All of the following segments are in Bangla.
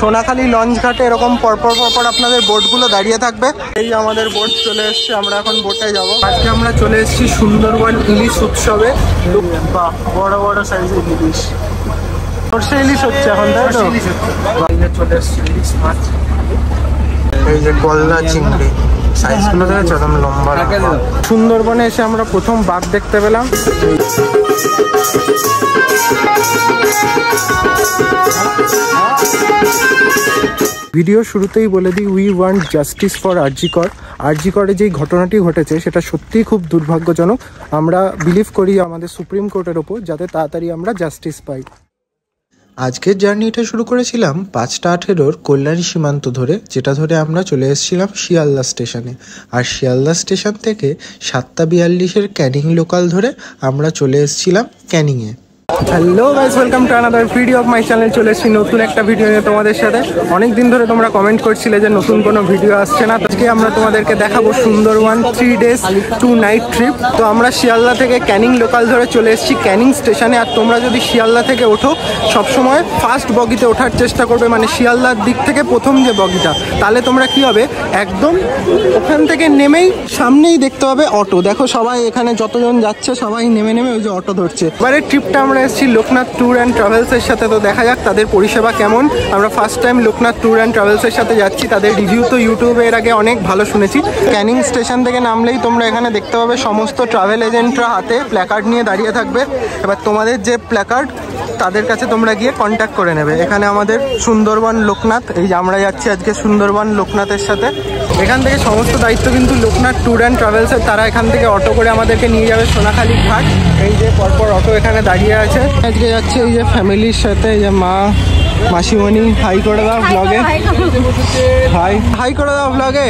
সোনাখালী লঞ্চ ঘাটে এরকম পরপর পরপর আপনাদের বোটগুলো দাঁড়িয়ে থাকবে। এই আমাদের বোট চলে এসছে, আমরা এখন বোটে যাব। আজকে আমরা চলে এসেছি সুন্দরবন ইলিশ উৎসবে। বড় বড় সাইজের ইলিশ, সর্ষে ইলিশ হচ্ছে এখন, তাই তো? চলে এসছে ইলিশ মাছ, এই যে গলদা চিংড়ি, সাইজগুলো দেখেছো একদম লম্বা। সুন্দরবনে এসে আমরা প্রথম বাঘ দেখতে পেলাম। ভিডিও শুরুতেই বলে দিই, we want justice for RG Kar. আরজিকরে যেই ঘটনাটি ঘটেছে সেটা সত্যিই খুব দুর্ভাগ্যজনক। আমরা বিলিভ করি আমাদের সুপ্রিম কোর্টের ওপর, যাতে তাড়াতাড়ি আমরা জাস্টিস পাই। আজকের জার্নিটা শুরু করেছিলাম 5টা 18-র কল্যাণী সীমান্ত ধরে, যেটা ধরে আমরা চলে এসেছিলাম শিয়ালদা স্টেশনে। আর শিয়ালদা স্টেশন থেকে 7টা 42-এর ক্যানিং লোকাল ধরে আমরা চলে এসেছিলাম ক্যানিংয়ে। Hello guys, welcome to another video of my channel. চলে এসেছি নতুন একটা ভিডিও নিয়ে তোমাদের সাথে। অনেক দিন ধরে তোমরা কমেন্ট করছিলে যে নতুন কোনো ভিডিও আসছে না। আজকে আমরা তোমাদেরকে দেখাবো সুন্দরবন 3 days 2 night ট্রিপ। তো আমরা শিয়ালদা থেকে ক্যানিং লোকাল ধরে চলে এসেছি ক্যানিং স্টেশনে। আর তোমরা যদি শিয়ালদা থেকে ওঠো, সবসময় ফার্স্ট বগিতে ওঠার চেষ্টা করবে, মানে শিয়ালদার দিক থেকে প্রথম যে বগিটা। তাহলে তোমরা কি হবে, একদম ওখান থেকে নেমেই সামনেই দেখতে পাবে অটো। দেখো সবাই এখানে যতজন যাচ্ছে সবাই নেমে নেমে ওই যে অটো ধরছে। এবারে ট্রিপটা আমরা এসেছি লোকনাথ ট্যুর অ্যান্ড ট্রাভেলসের সাথে। তো দেখা যাক তাদের পরিষেবা কেমন। আমরা first time Loknath tour and ট্রাভেলসের সাথে যাচ্ছি। তাদের রিভিউ তো ইউটিউবে এর আগে অনেক ভালো শুনেছি। ক্যানিং স্টেশন থেকে নামলেই তোমরা এখানে দেখতে পাবে সমস্ত ট্রাভেল এজেন্টরা হাতে প্ল্যাকার্ড নিয়ে দাঁড়িয়ে থাকবে। এবার তোমাদের যে প্ল্যাকার্ড, তাদের কাছে তোমরা গিয়ে কন্ট্যাক্ট করে নেবে। এখানে আমাদের সুন্দরবন লোকনাথ, এই যে আমরা যাচ্ছি আজকে সুন্দরবন লোকনাথের সাথে। এখান থেকে সমস্ত দায়িত্ব কিন্তু লোকনাথ ট্যুর অ্যান্ড ট্রাভেলসের। তারা এখান থেকে অটো করে আমাদেরকে নিয়ে যাবে সোনাখালী ঘাট। এই যে পরপর অটো এখানে দাঁড়িয়ে আছে। আজকে যাচ্ছে এই যে ফ্যামিলির সাথে, এই যে মা মাসিমণি। হাই করে দাও ব্লগে, হাই হাই করে দাও ব্লগে।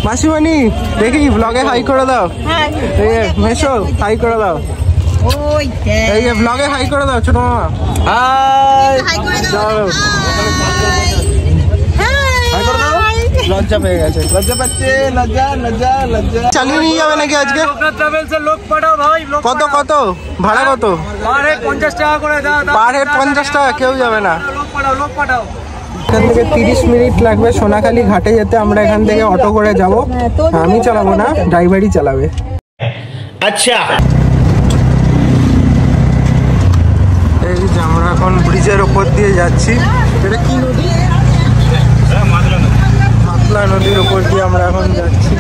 মাসিমণি দেখি ব্লগে হাই করে দাও। এই যে মেশো হাই করে দাও, এই যে ব্লগে হাই করে দাও ছোট মামা। হাই করে দাও। লজ্জা পেয়ে গেছে, লজ্জা পাচ্ছে, লজ্জা লজ্জা লজ্জা। চালিয়ে নিয়ে যাবে নাকি আজকে? লোক পাঠাও ভাই। কত কত ভাড়া? কত? পার হেড 50 টাকা করে। পার হেড 50 টাকা, কেউ যাবে না। লোক পাঠাও। এখান থেকে 30 মিনিট লাগবে সোনাখালী ঘাটে যেতে। আমরা এখান থেকে অটো করে যাব। আমি চালাবো না, ড্রাইভারই চালাবে। আচ্ছা, এই যে আমরা এখন ব্রিজের ওপর দিয়ে যাচ্ছি। এটা কি নদী? মাতলা নদীর ওপর দিয়ে আমরা এখন যাচ্ছি।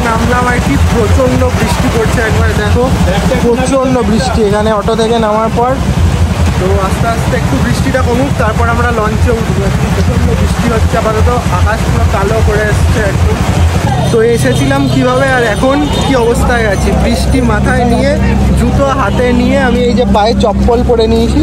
নামলাম আর কি, প্রচন্ড বৃষ্টি পড়ছে। একবার দেখো, প্রচন্ড বৃষ্টি এখানে অটো থেকে নামার পর। তো আস্তে আস্তে একটু বৃষ্টিটা কমুক, তারপর আমরা লঞ্চে উঠবো। প্রচন্ড বৃষ্টি হচ্ছে আপাতত, আকাশ পুরো কালো করে এসছে একটু। তো এসেছিলাম কিভাবে আর এখন কি অবস্থায় আছি, বৃষ্টি মাথায় নিয়ে, জুতো হাতে নিয়ে, আমি এই যে পায়ে চপ্পল পরে নিয়েছি।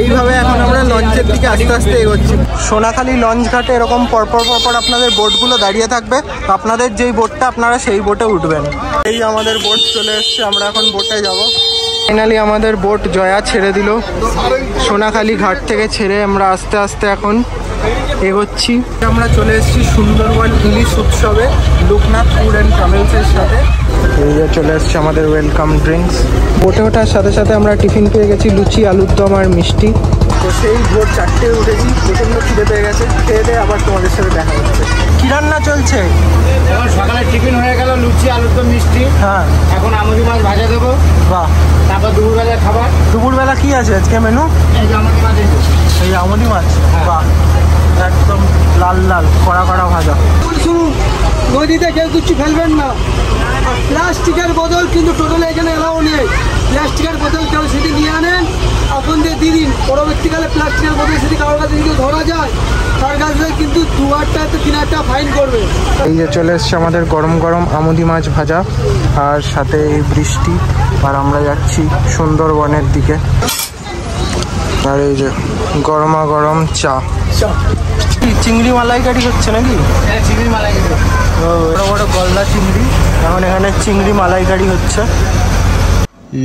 এইভাবে এখন আমরা লঞ্চের দিকে আস্তে আস্তে এগোচ্ছি। সোনাখালী লঞ্চ ঘাটে এরকম পরপর পরপর আপনাদের বোটগুলো দাঁড়িয়ে থাকবে। আপনাদের যেই বোটটা, আপনারা সেই বোটে উঠবেন। এই আমাদের বোট চলে এসছে, আমরা এখন বোটে যাব। ফাইনালি আমাদের বোট জয়া ছেড়ে দিল। সোনাখালী ঘাট থেকে ছেড়ে আমরা আস্তে আস্তে এখন এগোচ্ছি। আমরা চলে এসেছি সুন্দরবন ইলিশ উৎসবে লোকনাথ ট্যুর অ্যান্ড ট্রাভেলসের সাথে। এই যে চলে এসছে আমাদের ওয়েলকাম ড্রিঙ্কস। বোটে ওঠার সাথে সাথে আমরা টিফিন পেয়ে গেছি, লুচি, আলুর দম আর মিষ্টি। তো সেই ভোর 4টে উঠেছি, প্রচণ্ড খিদে পেয়ে গেছে। খেয়ে দিয়ে আবার তোমাদের সাথে দেখা হচ্ছে। কি রান্না চলছে? এখন সকালে টিফিন হয়ে গেল, লুচি, আলুর দম, মিষ্টি। হ্যাঁ, এখন আমুদি মাছ ভাজা দেবো। বাহ। তারপর দুপুরবেলা খাবার। দুপুরবেলা কি আছে আজকে মেনু? এই আমুদি মাছ। এই আমুদি মাছ, বাহ, একদম লাল লাল কড়া কড়া ভাজা। নদীতে কেউ কিছু ফেলবেন না। প্লাস্টিকের বোতল কিন্তু টোটালে এখানে এলাও নেই। প্লাস্টিকের বোতল কেউ সেটি নিয়ে আনেন, আপন দিয়ে দিন। পরবর্তীকালে প্লাস্টিকের বোতল সেটি কারোর কাছে যদি ধরা যায়, তার কাছে কিন্তু 2,000-3,000 টাকা ফাইন করবে। এই যে চলে এসছে আমাদের গরম গরম আমুদি মাছ ভাজা, আর সাথে এই বৃষ্টি। আর আমরা যাচ্ছি সুন্দরবনের দিকে। আর এই যে গরমা গরম চা। চিংড়ি মালাইকারি হচ্ছে নাকি? চিংড়ি মালাইকারি, বড় বড় গলদা চিংড়ি। এখন এখানে চিংড়ি মালাইকারি হচ্ছে।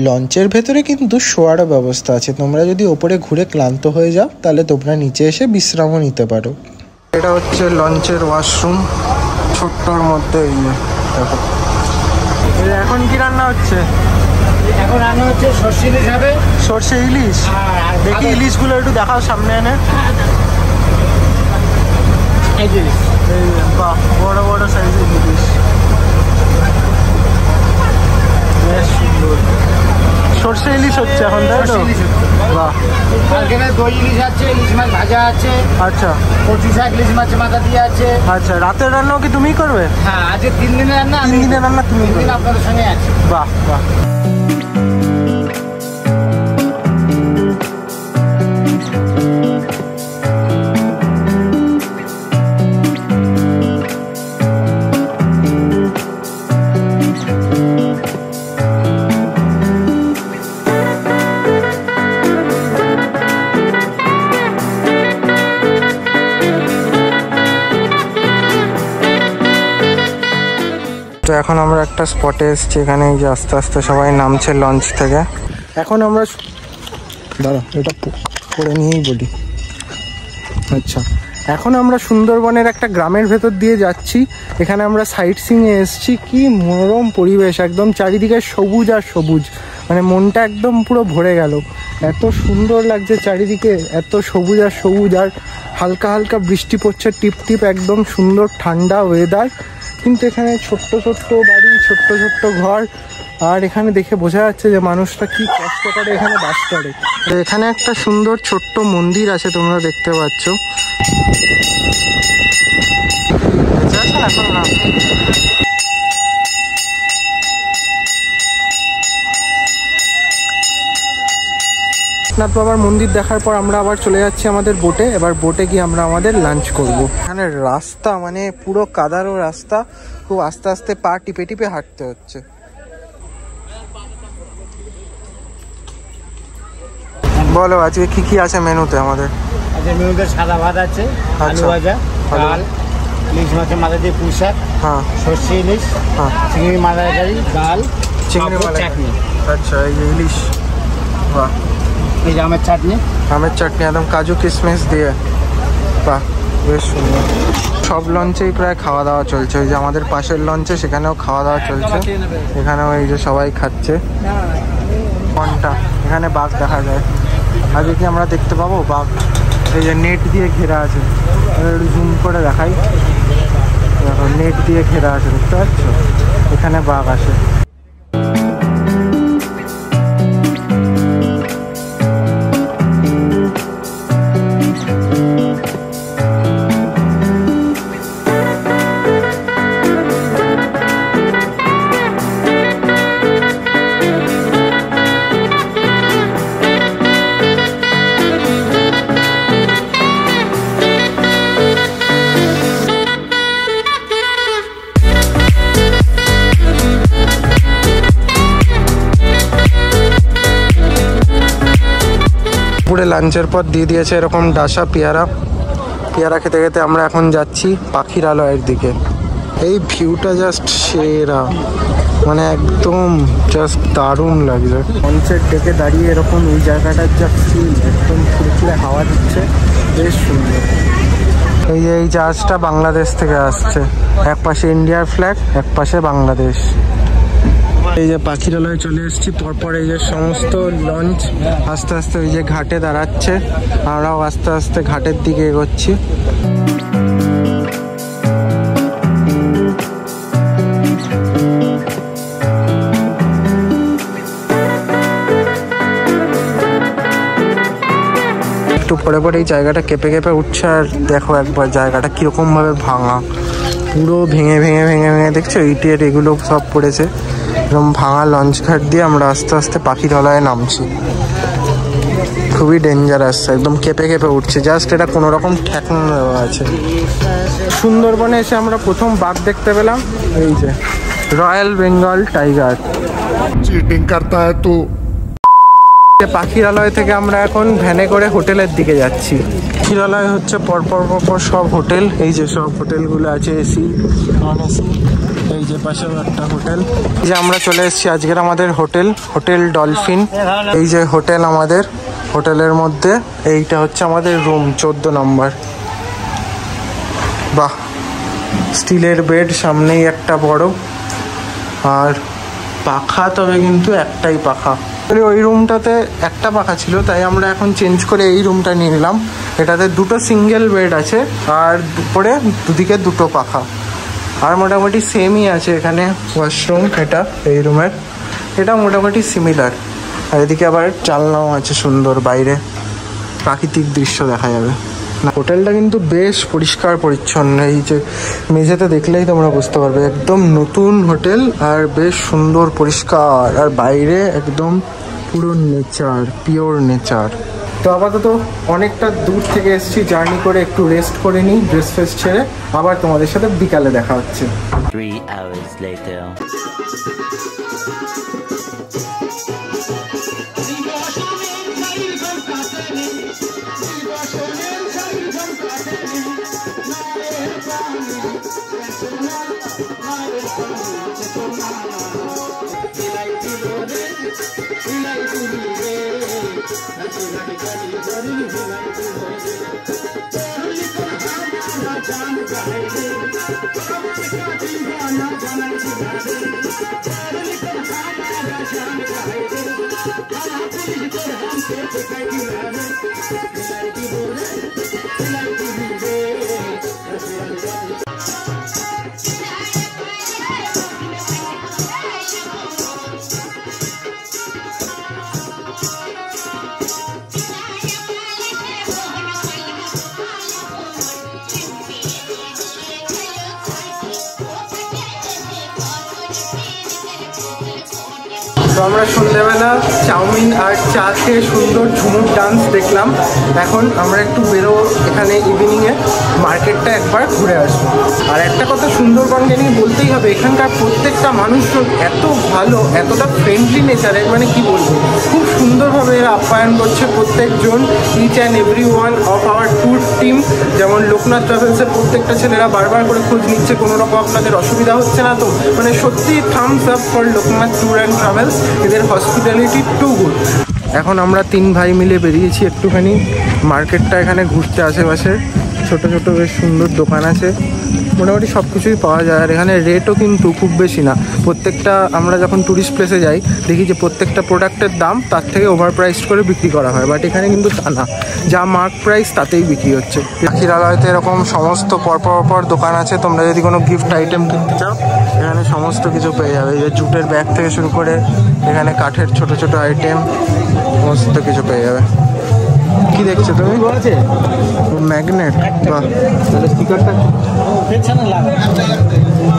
লঞ্চের ভেতরে কিন্তু শোয়ারও ব্যবস্থা আছে। তোমরা যদি ওপরে ঘুরে ক্লান্ত হয়ে যাও, তাহলে তোমরা নিচে এসে বিশ্রামও নিতে পারো। এটা হচ্ছে লঞ্চের ওয়াশরুম, ছোট্টর মধ্যে। এই দেখো, রান্না হচ্ছে? এখন রান্না হচ্ছে সর্ষে ইলিশ হবে। সর্ষে ইলিশ? দেখি ইলিশগুলো একটু দেখাও সামনে এনে। এই যে বাহ, বড় বড় সাইজের ইলিশ, বেশ সুন্দর। সর্ষে ইলিশ হচ্ছে এখন, তাই তো? বাহ। এখানে দই ইলিশ আছে, ইলিশ মাছ ভাজা আছে। আচ্ছা, কচু শাক ইলিশ মাছ মাথা দিয়ে আছে। আচ্ছা, রাতের রান্নাও কি তুমিই করবে? হ্যাঁ, আজকে 3 দিনের রান্না। 3 দিনের রান্না তুমি করবে? আপনাদের সঙ্গে আছে। বাহ বাহ। তো এখন আমরা একটা স্পটে এসেছি, এখানে এই যে আস্তে আস্তে সবাই নামছে লঞ্চ থেকে। এখন আমরা দাঁড়া, এটা করে নিয়েই বলি। আচ্ছা, এখন আমরা সুন্দরবনের একটা গ্রামের ভেতর দিয়ে যাচ্ছি। এখানে আমরা সাইট সিইংয়ে এসেছি। কি মনোরম পরিবেশ, একদম চারিদিকে সবুজ আর সবুজ, মানে মনটা একদম পুরো ভরে গেল। এত সুন্দর লাগছে চারিদিকে, এত সবুজ আর সবুজ, আর হালকা হালকা বৃষ্টি পড়ছে টিপ টিপ, একদম সুন্দর ঠান্ডা ওয়েদার। কিন্তু এখানে ছোট্ট ছোট্ট বাড়ি, ছোট্ট ছোট্ট ঘর, আর এখানে দেখে বোঝা যাচ্ছে যে মানুষটা কি কষ্ট করে এখানে বাস করে। এখানে একটা সুন্দর ছোট্ট মন্দির আছে, তোমরা দেখতে পাচ্ছ। এখন না, নাথ বাবার মন্দির দেখার পর আমরা আবার চলে যাচ্ছি আমাদের বোটে। এবার বোটে গিয়ে আমরা আমাদের লাঞ্চ করব। এখানে রাস্তা মানে পুরো কাদারও রাস্তা, খুব আস্তে আস্তে পা টিপে টিপে হাঁটতে হচ্ছে। বলো আজকে কি কি আছে মেনুতে আমাদের? আজকে মেনুতে সাদা ভাত আছে, আলু ভাজা, ডাল, ইলিশ মাছের মাথা দিয়ে পুঁই শাক, হ্যাঁ, সর্ষে ইলিশ, হ্যাঁ, চিংড়ি মালাইকারি, ডাল, চিংড়ি চাটনি। আচ্ছা, এই যে ইলিশ, বাহ। এই যে আমের চাটনি, আমের চাটনি একদম কাজু কিশমিশ দিয়ে, বাহ, বেশ সুন্দর। সব লঞ্চেই প্রায় খাওয়া দাওয়া চলছে। ওই যে আমাদের পাশের লঞ্চে, সেখানেও খাওয়া দাওয়া চলছে। এখানেও এই যে সবাই খাচ্ছে। কোনটা এখানে বাঘ দেখা যায়? আজকে কি আমরা দেখতে পাবো বাঘ? এই যে নেট দিয়ে ঘেরা আছে, জুম করে দেখাই, দেখো নেট দিয়ে ঘেরা আছে, দেখতে পাচ্ছ? এখানে বাঘ আসে। পুরো লাঞ্চের পর দিয়ে দিয়েছে এরকম ডাসা পেয়ারা। পেয়ারা খেতে খেতে আমরা এখন যাচ্ছি পাখিরালয়ের দিকে। এই ভিউটা জাস্ট সেরা, মানে একদম জাস্ট দারুণ লাগছে। লঞ্চের ডেকে দাঁড়িয়ে এরকম এই জায়গাটার যা ফিল, একদম ফুরফুরে হাওয়া দিচ্ছে, বেশ সুন্দর। এই যে এই জাহাজটা বাংলাদেশ থেকে আসছে, এক পাশে ইন্ডিয়ার ফ্ল্যাগ, এক পাশে বাংলাদেশ। এই যে পাখিরালয়ে চলে এসেছি। পরপর এই যে সমস্ত লঞ্চ আস্তে আস্তে ওই যে ঘাটে দাঁড়াচ্ছে, আমরাও আস্তে আস্তে ঘাটের দিকে এগোচ্ছি। একটু পরে পরে এই জায়গাটা কেঁপে কেঁপে উঠছে, আর দেখো একবার জায়গাটা কিরকম ভাবে ভাঙা, পুরো ভেঙে ভেঙে ভেঙে ভেঙে, দেখছো ইটের এগুলো সব পড়েছে। এরকম ভাঙা লঞ্চ ঘাট দিয়ে আমরা আস্তে আস্তে পাখিরালয়ে নামছি। খুবই ডেঞ্জারাস, একদম কেঁপে কেঁপে উঠছে। জাস্ট এটা কোনো রকম ঠেকানো দেওয়া আছে। সুন্দরবনে এসে আমরা প্রথম বাঘ দেখতে পেলাম, এই যে রয়্যাল বেঙ্গল টাইগার। চিটিং করতা হ্যায় তু। পাখিরালয় থেকে আমরা এখন ভ্যানে করে হোটেলের দিকে যাচ্ছি। পাখিরালয় হচ্ছে পরপর পরপর সব হোটেল, এই যে সব হোটেলগুলো আছে, এসি নন এসি। এই যে পাশেও একটা হোটেল। এই যে আমরা চলে এসেছি আজকের আমাদের হোটেল, হোটেল ডলফিন। এই যে হোটেল আমাদের, হোটেলের মধ্যে এইটা হচ্ছে আমাদের রুম 14 নম্বর। বাহ, স্টিলের বেড, সামনেই একটা বড়, আর পাখা, তবে কিন্তু একটাই পাখা। ওই রুমটাতে একটা পাখা ছিল, তাই আমরা এখন চেঞ্জ করে এই রুমটা নিয়ে নিলাম। এটাতে দুটো সিঙ্গেল বেড আছে আর উপরে দুদিকে দুটো পাখা, আর মোটামুটি সেমই আছে এখানে ওয়াশরুম। এটা এই রুমের এটা মোটামুটি সিমিলার। আর এদিকে আবার জানলাও আছে সুন্দর, বাইরে প্রাকৃতিক দৃশ্য দেখা যাবে। না, হোটেলটা কিন্তু বেশ পরিষ্কার পরিচ্ছন্ন। এই যে মেঝেতে দেখলেই তোমরা বুঝতে পারবে, একদম নতুন হোটেল আর বেশ সুন্দর পরিষ্কার, আর বাইরে একদম পুরো নেচার, পিওর নেচার। তো আপাতত অনেকটা দূর থেকে এসেছি, জার্নি করে একটু রেস্ট করে নিই, ড্রেস ফ্রেস ছেড়ে আবার তোমাদের সাথে বিকালে দেখা হচ্ছে। 3 hours later. তো আমরা সন্ধ্যাবেলা চাউমিন আর চা খেয়ে সুন্দর ঝুমুর ডান্স দেখলাম। এখন আমরা একটু বেরোবো, এখানে ইভিনিংয়ে মার্কেটটা একবার ঘুরে আসবো। আর একটা কথা সুন্দরবনকে নিয়ে বলতেই হবে, এখানকার প্রত্যেকটা মানুষজন এত ভালো, এতটা ফ্রেন্ডলি নেচারের, মানে কি বলবো, খুব সুন্দরভাবে এরা আপ্যায়ন করছে প্রত্যেকজন। Each and every one of our tour team, যেমন লোকনাথ ট্রাভেলসের প্রত্যেকটা ছেলেরা বারবার করে খোঁজ নিচ্ছে কোনো রকম আপনাদের অসুবিধা হচ্ছে না তো। মানে সত্যি thumbs up for Loknath tour and travels, এদের হসপিটালিটি টু গুড। এখন আমরা 3 ভাই মিলে বেরিয়েছি একটুখানি মার্কেটটা এখানে ঘুরতে। আশেপাশে ছোট ছোট বেশ সুন্দর দোকান আছে, মোটামুটি সব কিছুই পাওয়া যায়। আর এখানে রেটও কিন্তু খুব বেশি না। প্রত্যেকটা আমরা যখন ট্যুরিস্ট প্লেসে যাই দেখি যে প্রত্যেকটা প্রোডাক্টের দাম তার থেকে ওভার প্রাইস করে বিক্রি করা হয়, বাট এখানে কিন্তু তা না, যা মার্ক প্রাইস তাতেই বিক্রি হচ্ছে। পাখিরালয়তে এরকম সমস্ত পর দোকান আছে, তোমরা যদি কোনো গিফট আইটেম কিনতে চাও এখানে সমস্ত কিছু পেয়ে যাবে। এই যে জুটের ব্যাগ থেকে শুরু করে এখানে কাঠের ছোট ছোট আইটেম সমস্ত কিছু পেয়ে যাবে। কি দেখছো তুমি? ম্যাগনেট, বাহ, স্টিকারটা।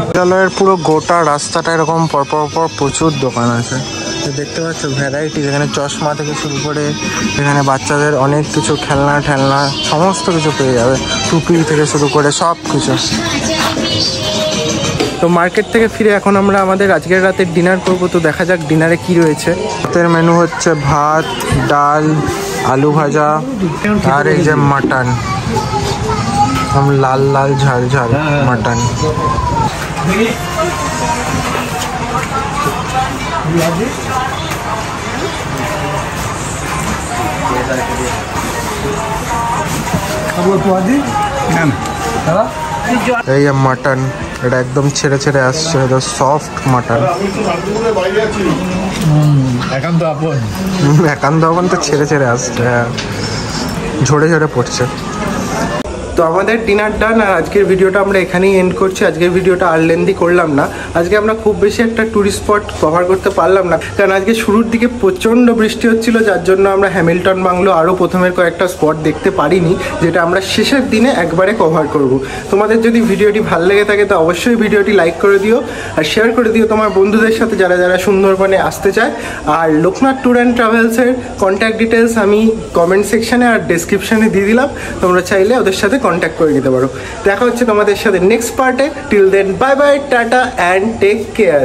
বিদ্যালয়ের পুরো গোটা রাস্তাটা এরকম পর প্রচুর দোকান আছে, দেখতে পাচ্ছ ভ্যারাইটি। এখানে চশমা থেকে শুরু করে এখানে বাচ্চাদের অনেক কিছু খেলনা সমস্ত কিছু পেয়ে যাবে, টুপি থেকে শুরু করে সব কিছু। তো মার্কেট থেকে ফিরে এখন আমরা আমাদের আজকের রাতের ডিনার করবো। তো দেখা যাক ডিনারে কি রয়েছে। রাতের মেনু হচ্ছে ভাত, ডাল, আলু ভাজা আর এই যে মাটন, লাল লাল ঝাল ঝাল মাটন। এই মাটন, এটা একদম ছেড়ে ছেড়ে আসছে, এটা সফট মাটন। একান্ত আপন তো ছেড়ে ছেড়ে আসছে, ঝরে ঝরে পড়ছে। তো আমাদের ডিনার ডান, আর আজকের ভিডিওটা আমরা এখানেই এন্ড করছি। আজকের ভিডিওটা আর লেন্দি করলাম না। আজকে আমরা খুব বেশি একটা ট্যুরিস্ট স্পট কভার করতে পারলাম না, কারণ আজকে শুরুর দিকে প্রচণ্ড বৃষ্টি হচ্ছিল, যার জন্য আমরা হ্যামিল্টন বাংলো আরও প্রথমের কয়েকটা স্পট দেখতে পারিনি, যেটা আমরা শেষের দিনে একবারে কভার করব। তোমাদের যদি ভিডিওটি ভালো লেগে থাকে তো অবশ্যই ভিডিওটি লাইক করে দিও আর শেয়ার করে দিও তোমার বন্ধুদের সাথে, যারা যারা সুন্দরবনে আসতে চায়। আর লোকনাথ ট্যুর অ্যান্ড ট্রাভেলসের কন্ট্যাক্ট ডিটেলস আমি কমেন্ট সেকশানে আর ডেসক্রিপশানে দিয়ে দিলাম, তোমরা চাইলে ওদের সাথে কন্ট্যাক্ট করে নিতে পারো। দেখা হচ্ছে তোমাদের সাথে নেক্সট পার্টে। Till then bye bye, tata and take care.